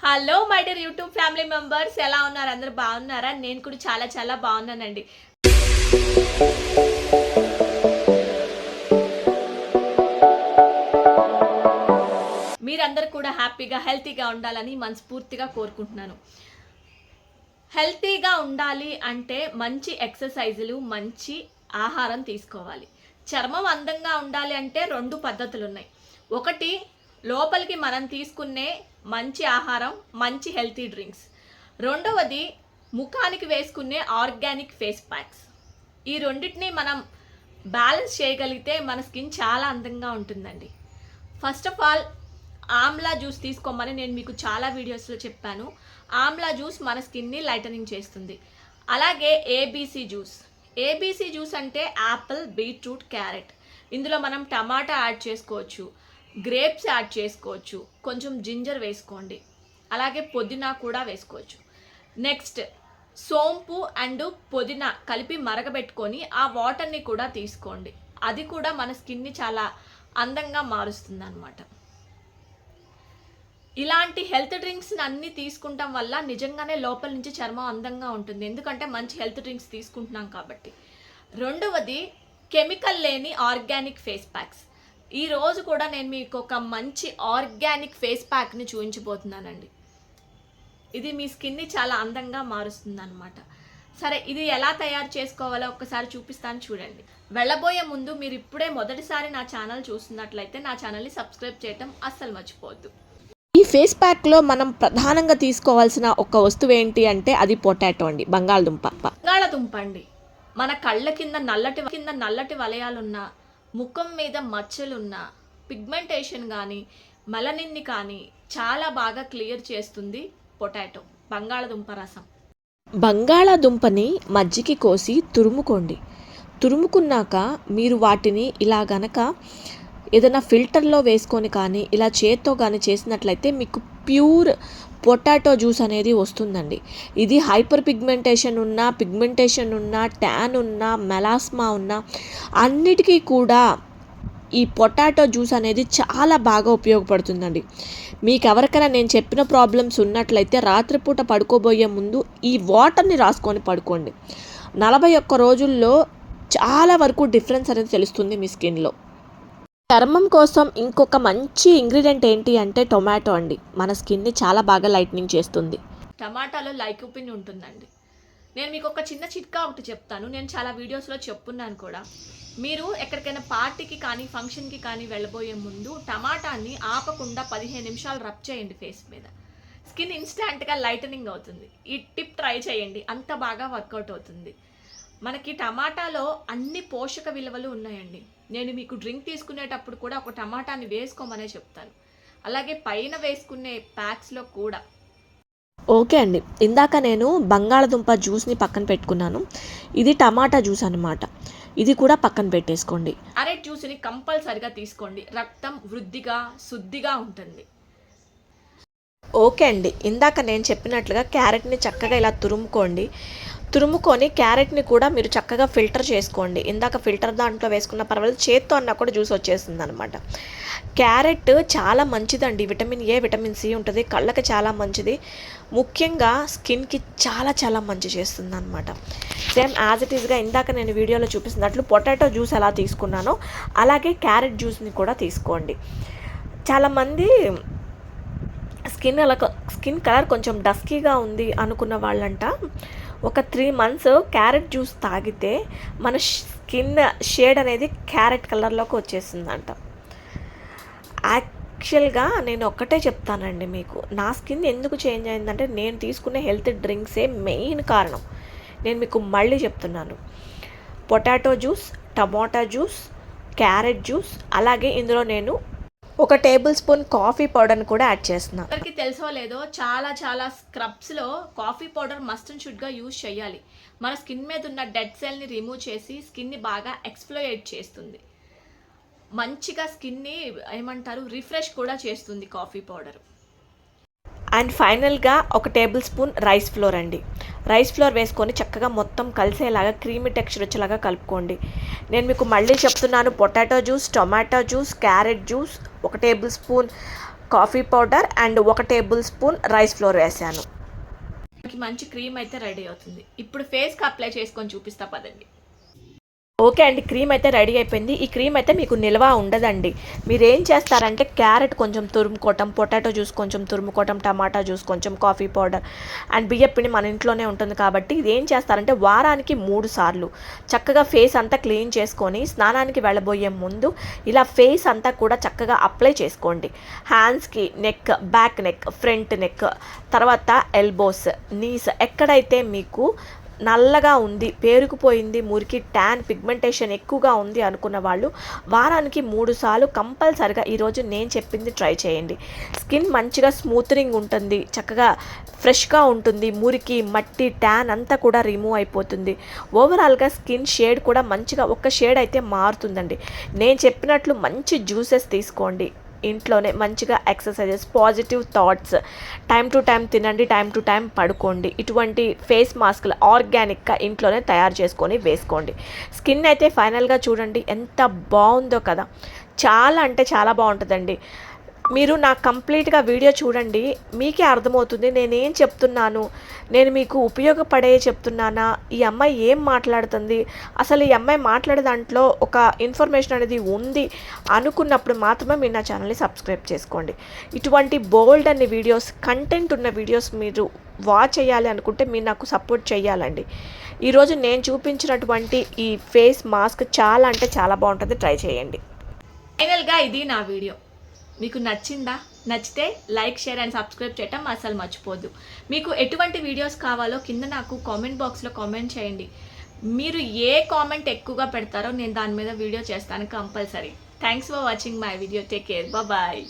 Hello my dear YouTube family members, ఎలా ఉన్నారు? అందరూ బాగున్నారా? నేను కూడా చాలా చాలా బాగున్నానండి. మీరందరూ కూడా హ్యాపీగా హెల్తీగా ఉండాలని మనస్ఫూర్తిగా కోరుకుంటున్నాను. హెల్తీగా ఉండాలి అంటే మంచి ఎక్సర్సైజులు, మంచి ఆహారం తీసుకోవాలి. చర్మం అందంగా ఉండాలి అంటే 2 పద్ధతులు ఉన్నాయి. ఒకటి, లోపలికి మనం తీసుకునే మంచి ఆహారం, మంచి హెల్తీ డ్రింక్స్. రెండవది, ముఖానికి వేసుకునే ఆర్గానిక్ ఫేస్ ప్యాక్స్. ఈ రెండింటిని మనం బ్యాలెన్స్ చేయగలిగితే మన స్కిన్ చాలా అందంగా ఉంటుందండి. First of all, Amla juice తీసుకోమని నేను మీకు చాలా వీడియోస్లో చెప్పాను. ఆమ్లా జ్యూస్ మన స్కిన్ని లైటనింగ్ చేస్తుంది. అలాగే ఏబీసీ జ్యూస్ అంటే యాపిల్, బీట్రూట్, క్యారెట్. ఇందులో మనం టమాటా యాడ్ చేసుకోవచ్చు, గ్రేప్స్ యాడ్ చేసుకోవచ్చు, కొంచెం జింజర్ వేసుకోండి, అలాగే పుదీనా కూడా వేసుకోవచ్చు. నెక్స్ట్, సోంపు అండ్ పుదీనా కలిపి మరగబెట్టుకొని ఆ వాటర్ని కూడా తీసుకోండి. అది కూడా మన స్కిన్ని చాలా అందంగా మారుస్తుంది అన్నమాట. ఇలాంటి హెల్త్ డ్రింక్స్ అన్నీ తీసుకుంటాం వల్ల నిజంగానే లోపల నుంచి చర్మం అందంగా ఉంటుంది, ఎందుకంటే మంచి హెల్త్ డ్రింక్స్ తీసుకుంటున్నాం కాబట్టి. రెండవది, కెమికల్ లేని ఆర్గానిక్ ఫేస్ ప్యాక్స్. ఈరోజు కూడా నేను మీకు ఒక మంచి ఆర్గానిక్ ఫేస్ ప్యాక్ని చూపించబోతున్నానండి. ఇది మీ స్కిన్ని చాలా అందంగా మారుస్తుంది అనమాట. సరే, ఇది ఎలా తయారు చేసుకోవాలో ఒక్కసారి చూపిస్తాను, చూడండి. వెళ్ళబోయే ముందు మీరు ఇప్పుడే మొదటిసారి నా ఛానల్ చూస్తున్నట్లయితే నా ఛానల్ని సబ్స్క్రైబ్ చేయటం అస్సలు మర్చిపోవద్దు. ఈ ఫేస్ ప్యాక్లో మనం ప్రధానంగా తీసుకోవాల్సిన ఒక వస్తువు ఏంటి అంటే అది పొటాటో అండి, బంగాళదుంప అండి. మన కళ్ళ కింద నల్లటి వలయాలున్నా, ముఖం మీద మచ్చలున్నా, పిగ్మెంటేషన్ కానీ, మెలనిన్ని కానీ చాలా బాగా క్లియర్ చేస్తుంది పొటాటో, బంగాళదుంప రసం. బంగాళదుంపని మజ్జికి కోసి తురుముకున్నాక మీరు వాటిని ఇలా గనక ఏదైనా ఫిల్టర్లో వేసుకొని కానీ ఇలా చేత్తో కానీ చేసినట్లయితే మీకు ప్యూర్ పొటాటో జ్యూస్ అనేది వస్తుందండి. ఇది హైపర్ పిగ్మెంటేషన్ ఉన్న, ట్యాన్ ఉన్న, మెలాస్మా ఉన్న అన్నిటికీ కూడా ఈ పొటాటో జ్యూస్ అనేది చాలా బాగా ఉపయోగపడుతుందండి. మీకు ఎవరికైనా నేను చెప్పిన ప్రాబ్లమ్స్ ఉన్నట్లయితే రాత్రిపూట పడుకోబోయే ముందు ఈ వాటర్ని రాసుకొని పడుకోండి. 41 రోజుల్లో చాలా వరకు డిఫరెన్స్ అనేది తెలుస్తుంది మీ స్కిన్లో. చర్మం కోసం ఇంకొక మంచి ఇంగ్రీడియంట్ ఏంటి అంటే టొమాటో అండి. మన స్కిన్ని చాలా బాగా లైట్నింగ్ చేస్తుంది. టమాటాలో లైకోపిన్ ఉంటుందండి. నేను మీకు ఒక చిన్న చిట్కా ఒకటి చెప్తాను, నేను చాలా వీడియోస్లో చెప్పున్నాను కూడా. మీరు ఎక్కడికైనా పార్టీకి కానీ ఫంక్షన్కి కానీ వెళ్ళబోయే ముందు టమాటాని ఆపకుండా 15 నిమిషాలు రబ్ చేయండి ఫేస్ మీద. స్కిన్ ఇన్స్టాంట్గా లైటనింగ్ అవుతుంది. ఈ టిప్ ట్రై చేయండి, అంత బాగా వర్కౌట్ అవుతుంది. మనకి టమాటాలో అన్ని పోషక విలువలు ఉన్నాయండి. నేను మీకు డ్రింక్ తీసుకునేటప్పుడు కూడా ఒక టమాటాని వేసుకోమనే చెప్తాను, అలాగే పైన వేసుకునే ప్యాక్స్లో కూడా. ఓకే అండి, ఇందాక నేను బంగాళదుంప జ్యూస్ని పక్కన పెట్టుకున్నాను. ఇది టమాటా జ్యూస్ అనమాట. ఇది కూడా పక్కన పెట్టేసుకోండి. క్యారెట్ జ్యూస్ని కంపల్సరిగా తీసుకోండి, రక్తం వృద్ధిగా శుద్ధిగా ఉంటుంది. ఓకే అండి, ఇందాక నేను చెప్పినట్లుగా క్యారెట్ని చక్కగా ఇలా తురుముకొని క్యారెట్ని కూడా మీరు చక్కగా ఫిల్టర్ చేసుకోండి. ఇందాక ఫిల్టర్ దాంట్లో వేసుకున్న పర్వాలేదు, చేత్తో అన్నా కూడా జ్యూస్ వచ్చేస్తుంది అనమాట. క్యారెట్ చాలా మంచిదండి, విటమిన్ ఏ, విటమిన్ సి ఉంటుంది, కళ్ళకి చాలా మంచిది, ముఖ్యంగా స్కిన్కి చాలా చాలా మంచి చేస్తుంది అనమాట. సేమ్ యాజ్ ఇట్ ఈస్గా ఇందాక నేను వీడియోలో చూపిస్తున్నట్లు పొటాటో జ్యూస్ ఎలా తీసుకున్నానో అలాగే క్యారెట్ జ్యూస్ని కూడా తీసుకోండి. చాలామంది స్కిన్ కలర్ కొంచెం డస్కీగా ఉంది అనుకున్న వాళ్ళంట ఒక 3 months క్యారెట్ జ్యూస్ తాగితే మన స్కిన్ షేడ్ అనేది క్యారెట్ కలర్లోకి వచ్చేసిందంట. యాక్చువల్గా నేను ఒక్కటే చెప్తానండి మీకు, నా స్కిన్ ఎందుకు చేంజ్ అయిందంటే నేను తీసుకునే హెల్త్ డ్రింక్సే మెయిన్ కారణం. నేను మీకు మళ్ళీ చెప్తున్నాను, పొటాటో జ్యూస్, టమాటా జ్యూస్, క్యారెట్ జ్యూస్, అలాగే ఇందులో నేను 1 టేబుల్ స్పూన్ కాఫీ పౌడర్ని కూడా యాడ్ చేస్తున్నాను. అందరికీ తెలుసో లేదో, చాలా స్క్రబ్స్లో కాఫీ పౌడర్ మస్ట్ అండ్ షుడ్గా యూజ్ చేయాలి. మన స్కిన్ మీద ఉన్న డెడ్ సెల్ని రిమూవ్ చేసి స్కిన్ని బాగా ఎక్స్ఫ్లోయేట్ చేస్తుంది, మంచిగా స్కిన్ని రిఫ్రెష్ కూడా చేస్తుంది కాఫీ పౌడర్. అండ్ ఫైనల్గా 1 టేబుల్ స్పూన్ రైస్ ఫ్లోర్ అండి. రైస్ ఫ్లోర్ వేసుకొని చక్కగా మొత్తం కలిసేలాగా క్రీమీ టెక్స్చర్ వచ్చేలాగా కలుపుకోండి. నేను మీకు మళ్ళీ చెప్తున్నాను, potato juice, tomato juice, carrot juice, 1 table spoon coffee powder and 1 table spoon rice flour వేసాను. మంచి క్రీమ్ అయితే రెడీ అవుతుంది. ఇప్పుడు ఫేస్కి అప్లై చేసుకొని చూపిస్తా పదండి. ఓకే అండి, క్రీమ్ అయితే రెడీ అయిపోయింది. ఈ క్రీమ్ అయితే మీకు నిల్వ ఉండదండి. మీరు ఏం చేస్తారంటే క్యారెట్ కొంచెం తురుముకోవటం, పొటాటో జ్యూస్ కొంచెం తురుముకోవటం, టమాటా జ్యూస్ కొంచెం, కాఫీ పౌడర్ అండ్ బియ్యపిండి మన ఇంట్లోనే ఉంటుంది కాబట్టి ఇది ఏం చేస్తారంటే వారానికి 3 సార్లు చక్కగా ఫేస్ అంతా క్లీన్ చేసుకొని స్నానానికి వెళ్ళబోయే ముందు ఇలా ఫేస్ అంతా కూడా చక్కగా అప్లై చేసుకోండి. హ్యాండ్స్కి, neck, back neck, front neck, తర్వాత ఎల్బోస్, నీస్ ఎక్కడైతే మీకు నల్లగా ఉంది, పేరుకుపోయింది, మురికి, ట్యాన్, పిగ్మెంటేషన్ ఎక్కువగా ఉంది అనుకున్న వాళ్ళు వారానికి 3 సార్లు కంపల్సరిగా ఈరోజు నేను చెప్పింది ట్రై చేయండి. స్కిన్ మంచిగా స్మూత్నింగ్ ఉంటుంది, చక్కగా ఫ్రెష్గా ఉంటుంది, మురికి, మట్టి, ట్యాన్ అంతా కూడా రిమూవ్ అయిపోతుంది. ఓవరాల్గా స్కిన్ షేడ్ కూడా మంచిగా ఒక షేడ్ అయితే మారుతుందండి. నేను చెప్పినట్లు మంచి జ్యూసెస్ తీసుకోండి, ఇంట్లోనే మంచిగా exercises, positive thoughts, time to time తినండి, టైం టు టైం పడుకోండి. ఇటువంటి ఫేస్ మాస్క్లు ఆర్గానిక్గా ఇంట్లోనే తయారు చేసుకొని వేసుకోండి. స్కిన్ అయితే ఫైనల్గా చూడండి ఎంత బాగుందో కదా, చాలా అంటే చాలా బాగుంటుందండి. మీరు నా కంప్లీట్గా వీడియో చూడండి, మీకే అర్థమవుతుంది నేనేం చెప్తున్నాను, నేను మీకు ఉపయోగపడే చెప్తున్నానా, ఈ అమ్మాయి ఏం మాట్లాడుతుంది, అసలు ఈ అమ్మాయి మాట్లాడే దాంట్లో ఒక ఇన్ఫర్మేషన్ అనేది ఉంది అనుకున్నప్పుడు మాత్రమే మీరు నా ఛానల్ని సబ్స్క్రైబ్ చేసుకోండి. ఇటువంటి బోల్డ్ అనే వీడియోస్, కంటెంట్ ఉన్న వీడియోస్ మీరు వాచ్ చేయాలి అనుకుంటే మీరు నాకు సపోర్ట్ చేయాలండి. ఈరోజు నేను చూపించినటువంటి ఈ ఫేస్ మాస్క్ చాలా అంటే చాలా బాగుంటుంది, ట్రై చేయండి. ఫైనల్గా ఇది నా వీడియో. మీకు నచ్చిందా? నచ్చితే లైక్, షేర్ అండ్ సబ్స్క్రైబ్ చేయటం అసలు మర్చిపోద్దు. మీకు ఎటువంటి వీడియోస్ కావాలో కింద నాకు కామెంట్ బాక్స్లో కామెంట్ చేయండి. మీరు ఏ కామెంట్ ఎక్కువగా పెడతారో నేను దాని మీద వీడియో చేస్తాను compulsory. Thanks for watching my video. Take care, bye.